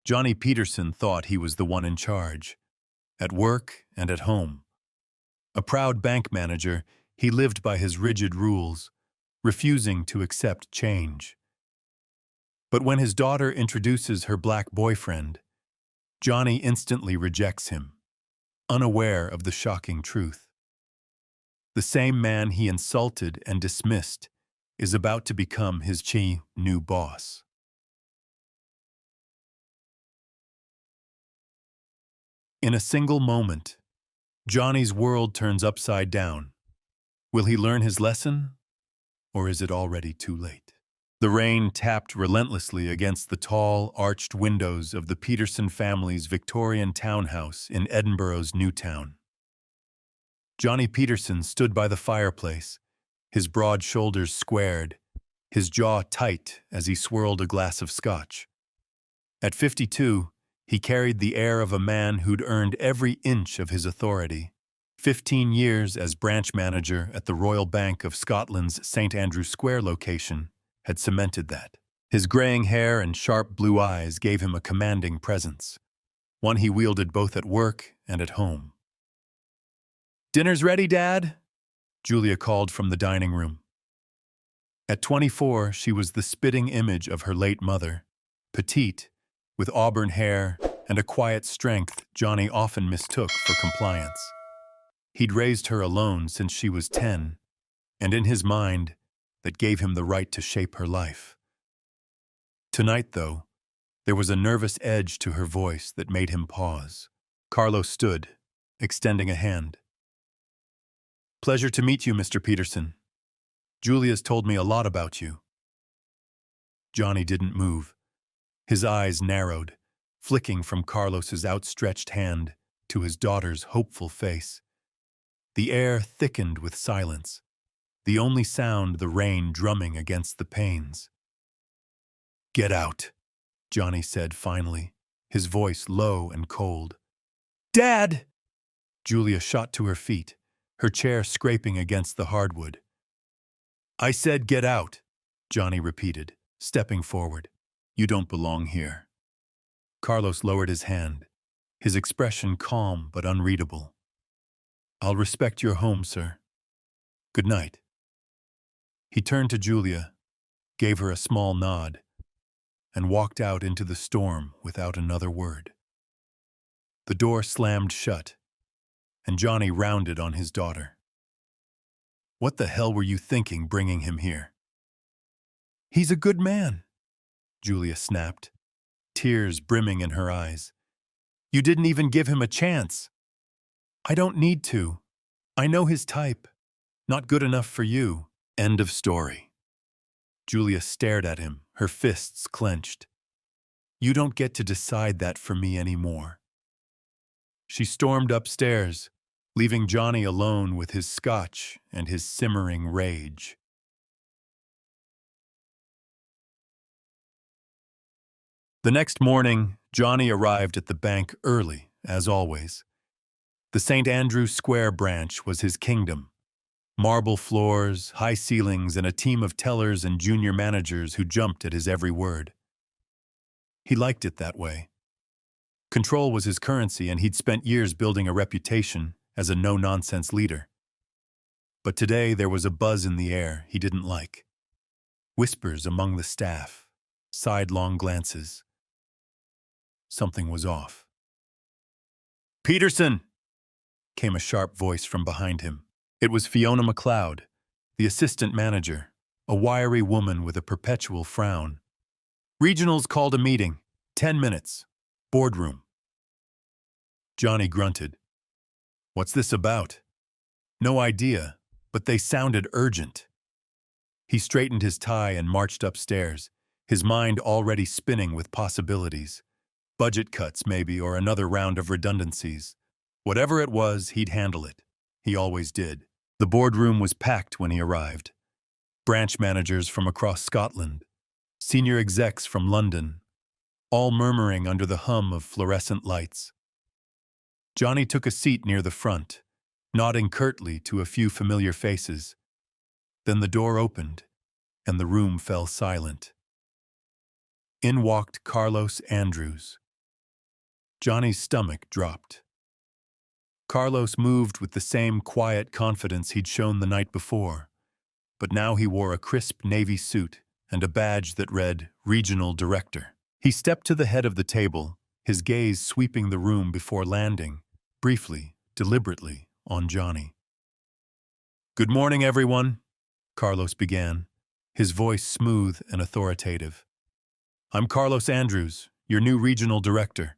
Johnny Peterson thought he was the one in charge, at work and at home. A proud bank manager, he lived by his rigid rules, refusing to accept change. But when his daughter introduces her black boyfriend, Johnny instantly rejects him, unaware of the shocking truth. The same man he insulted and dismissed is about to become his new boss. In a single moment, Johnny's world turns upside down. Will he learn his lesson, or is it already too late? The rain tapped relentlessly against the tall, arched windows of the Peterson family's Victorian townhouse in Edinburgh's Newtown. Johnny Peterson stood by the fireplace, his broad shoulders squared, his jaw tight as he swirled a glass of scotch. At 52, he carried the air of a man who'd earned every inch of his authority. 15 years as branch manager at the Royal Bank of Scotland's St. Andrew Square location had cemented that. His graying hair and sharp blue eyes gave him a commanding presence, one he wielded both at work and at home. "Dinner's ready, Dad," Julia called from the dining room. At 24, she was the spitting image of her late mother, petite, with auburn hair and a quiet strength Johnny often mistook for compliance. He'd raised her alone since she was 10, and in his mind, that gave him the right to shape her life. Tonight, though, there was a nervous edge to her voice that made him pause. Carlos stood, extending a hand. "Pleasure to meet you, Mr. Peterson. Julia's told me a lot about you." Johnny didn't move. His eyes narrowed, flicking from Carlos's outstretched hand to his daughter's hopeful face. The air thickened with silence, the only sound the rain drumming against the panes. "Get out," Johnny said finally, his voice low and cold. "Dad!" Julia shot to her feet, her chair scraping against the hardwood. "I said get out," Johnny repeated, stepping forward. "You don't belong here." Carlos lowered his hand, his expression calm but unreadable. "I'll respect your home, sir. Good night." He turned to Julia, gave her a small nod, and walked out into the storm without another word. The door slammed shut, and Johnny rounded on his daughter. "What the hell were you thinking bringing him here?" "He's a good man," Julia snapped, tears brimming in her eyes. "You didn't even give him a chance." "I don't need to. I know his type. Not good enough for you." End of story. Julia stared at him, her fists clenched. "You don't get to decide that for me anymore." She stormed upstairs, leaving Johnny alone with his scotch and his simmering rage. The next morning, Johnny arrived at the bank early, as always. The St. Andrew Square branch was his kingdom. Marble floors, high ceilings, and a team of tellers and junior managers who jumped at his every word. He liked it that way. Control was his currency, and he'd spent years building a reputation as a no-nonsense leader. But today there was a buzz in the air he didn't like. Whispers among the staff, sidelong glances. Something was off. "Peterson!" came a sharp voice from behind him. It was Fiona McLeod, the assistant manager, a wiry woman with a perpetual frown. "Regionals called a meeting. 10 minutes. Boardroom." Johnny grunted. "What's this about?" "No idea, but they sounded urgent." He straightened his tie and marched upstairs, his mind already spinning with possibilities. Budget cuts, maybe, or another round of redundancies. Whatever it was, he'd handle it. He always did. The boardroom was packed when he arrived. Branch managers from across Scotland, senior execs from London, all murmuring under the hum of fluorescent lights. Johnny took a seat near the front, nodding curtly to a few familiar faces. Then the door opened, and the room fell silent. In walked Carlos Andrews, Johnny's stomach dropped. Carlos moved with the same quiet confidence he'd shown the night before, but now he wore a crisp navy suit and a badge that read Regional Director. He stepped to the head of the table, his gaze sweeping the room before landing, briefly, deliberately, on Johnny. "Good morning, everyone," Carlos began, his voice smooth and authoritative. "I'm Carlos Andrews, your new regional director.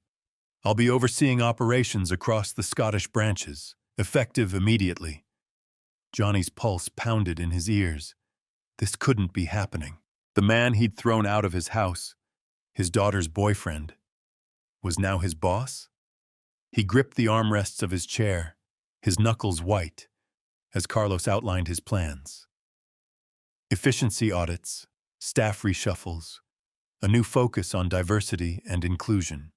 I'll be overseeing operations across the Scottish branches, effective immediately." Johnny's pulse pounded in his ears. This couldn't be happening. The man he'd thrown out of his house, his daughter's boyfriend, was now his boss? He gripped the armrests of his chair, his knuckles white, as Carlos outlined his plans. Efficiency audits, staff reshuffles, a new focus on diversity and inclusion.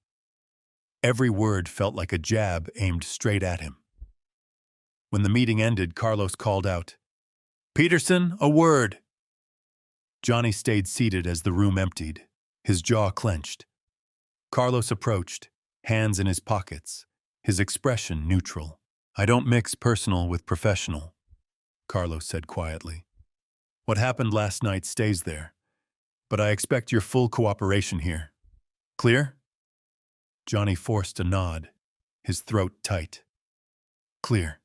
Every word felt like a jab aimed straight at him. When the meeting ended, Carlos called out, "Peterson, a word!" Johnny stayed seated as the room emptied, his jaw clenched. Carlos approached, hands in his pockets, his expression neutral. "I don't mix personal with professional," Carlos said quietly. "What happened last night stays there, but I expect your full cooperation here. Clear?" Johnny forced a nod, his throat tight. "Clear.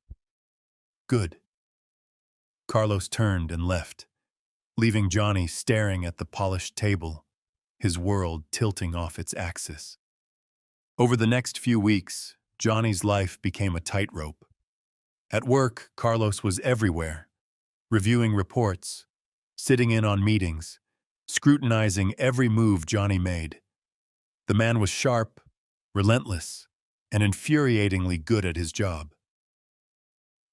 Good." Carlos turned and left, leaving Johnny staring at the polished table, his world tilting off its axis. Over the next few weeks, Johnny's life became a tightrope. At work, Carlos was everywhere, reviewing reports, sitting in on meetings, scrutinizing every move Johnny made. The man was sharp, relentless, and infuriatingly good at his job.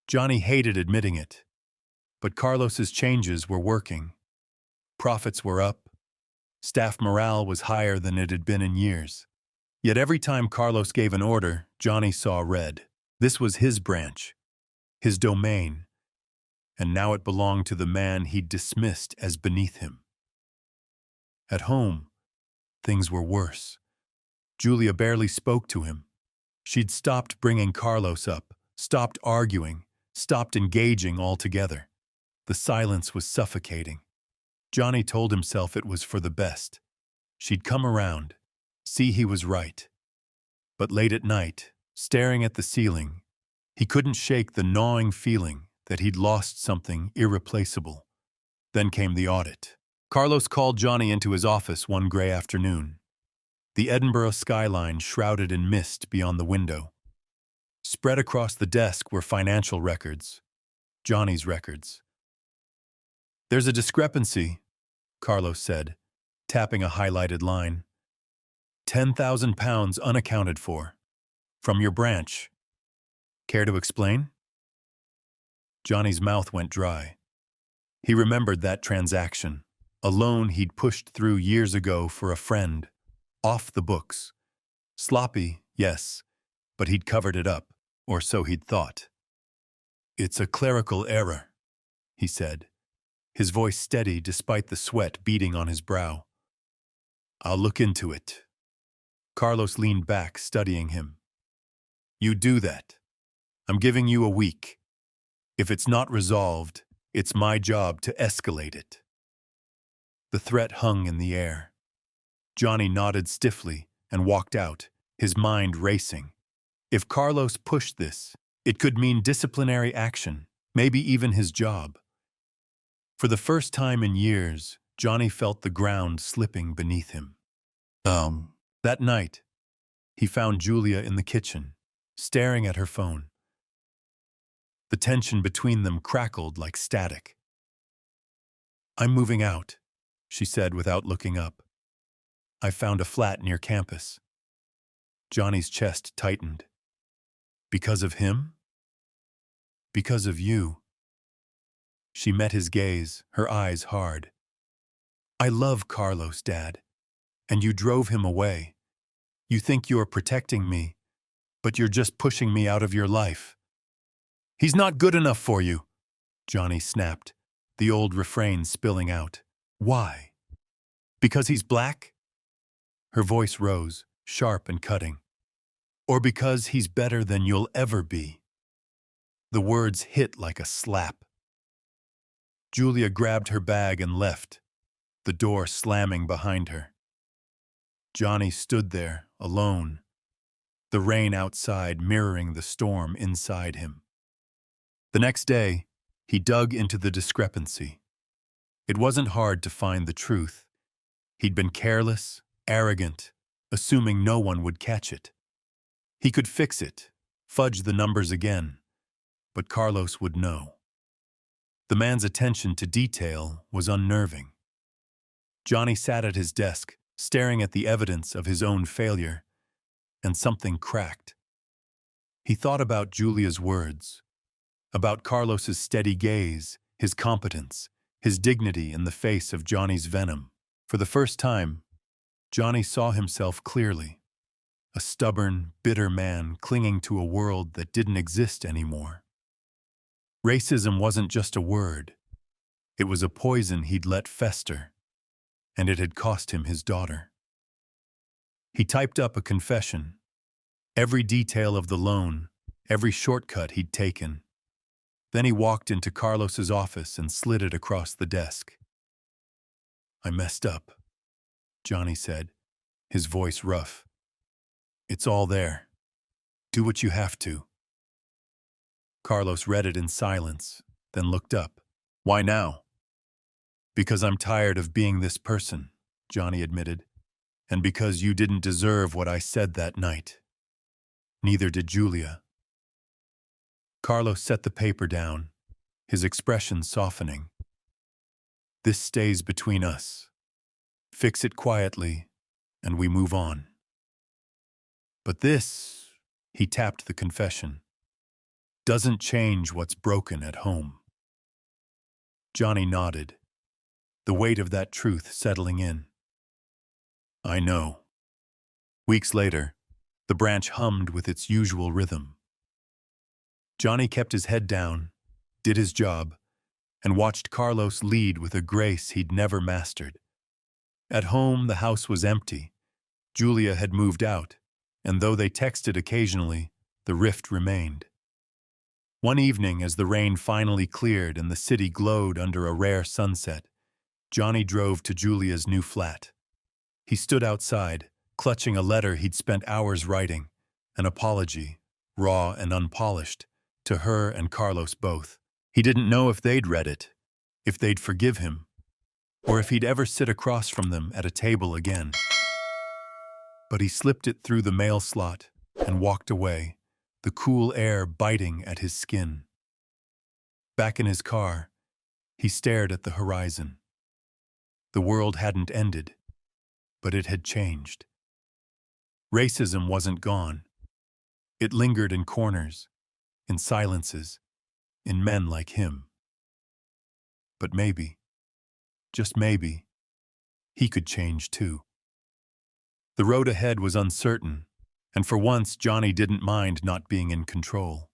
Johnny hated admitting it, but Carlos's changes were working. Profits were up, staff morale was higher than it had been in years. Yet every time Carlos gave an order, Johnny saw red. This was his branch, his domain, and now it belonged to the man he'd dismissed as beneath him. At home, things were worse. Julia barely spoke to him. She'd stopped bringing Carlos up, stopped arguing, stopped engaging altogether. The silence was suffocating. Johnny told himself it was for the best. She'd come around, see he was right. But late at night, staring at the ceiling, he couldn't shake the gnawing feeling that he'd lost something irreplaceable. Then came the audit. Carlos called Johnny into his office one gray afternoon. The Edinburgh skyline shrouded in mist beyond the window. Spread across the desk were financial records, Johnny's records. "There's a discrepancy," Carlos said, tapping a highlighted line. £10,000 unaccounted for. From your branch. Care to explain? Johnny's mouth went dry. He remembered that transaction, a loan he'd pushed through years ago for a friend. Off the books. Sloppy, yes, but he'd covered it up, or so he'd thought. "It's a clerical error," he said, his voice steady despite the sweat beading on his brow. "I'll look into it." Carlos leaned back, studying him. "You do that. I'm giving you a week. If it's not resolved, it's my job to escalate it." The threat hung in the air. Johnny nodded stiffly and walked out, his mind racing. If Carlos pushed this, it could mean disciplinary action, maybe even his job. For the first time in years, Johnny felt the ground slipping beneath him. That night, he found Julia in the kitchen, staring at her phone. The tension between them crackled like static. "I'm moving out," she said without looking up. "I found a flat near campus." Johnny's chest tightened. "Because of him?" "Because of you." She met his gaze, her eyes hard. "I love Carlos, Dad, and you drove him away. You think you're protecting me, but you're just pushing me out of your life." "He's not good enough for you," Johnny snapped, the old refrain spilling out. "Why? Because he's black?" Her voice rose, sharp and cutting. or because he's better than you'll ever be. The words hit like a slap. Julia grabbed her bag and left, the door slamming behind her. Johnny stood there, alone, the rain outside mirroring the storm inside him. The next day, he dug into the discrepancy. It wasn't hard to find the truth. He'd been careless, arrogant, assuming no one would catch it. He could fix it, fudge the numbers again, but Carlos would know. The man's attention to detail was unnerving. Johnny sat at his desk, staring at the evidence of his own failure, and something cracked. He thought about Julia's words, about Carlos's steady gaze, his competence, his dignity in the face of Johnny's venom. For the first time, Johnny saw himself clearly, a stubborn, bitter man clinging to a world that didn't exist anymore. Racism wasn't just a word. It was a poison he'd let fester, and it had cost him his daughter. He typed up a confession, every detail of the loan, every shortcut he'd taken. Then he walked into Carlos's office and slid it across the desk. "I messed up," Johnny said, his voice rough. "It's all there. Do what you have to." Carlos read it in silence, then looked up. "Why now?" "Because I'm tired of being this person," Johnny admitted, "and because you didn't deserve what I said that night. Neither did Julia." Carlos set the paper down, his expression softening. "This stays between us. Fix it quietly, and we move on. But this," he tapped the confession, "doesn't change what's broken at home." Johnny nodded, the weight of that truth settling in. "I know." Weeks later, the branch hummed with its usual rhythm. Johnny kept his head down, did his job, and watched Carlos lead with a grace he'd never mastered. At home, the house was empty. Julia had moved out, and though they texted occasionally, the rift remained. One evening, as the rain finally cleared and the city glowed under a rare sunset, Johnny drove to Julia's new flat. He stood outside, clutching a letter he'd spent hours writing, an apology, raw and unpolished, to her and Carlos both. He didn't know if they'd read it, if they'd forgive him, or if he'd ever sit across from them at a table again. But he slipped it through the mail slot and walked away, the cool air biting at his skin. Back in his car, he stared at the horizon. The world hadn't ended, but it had changed. Racism wasn't gone. It lingered in corners, in silences, in men like him. But maybe, just maybe, he could change too. The road ahead was uncertain, and for once Johnny didn't mind not being in control.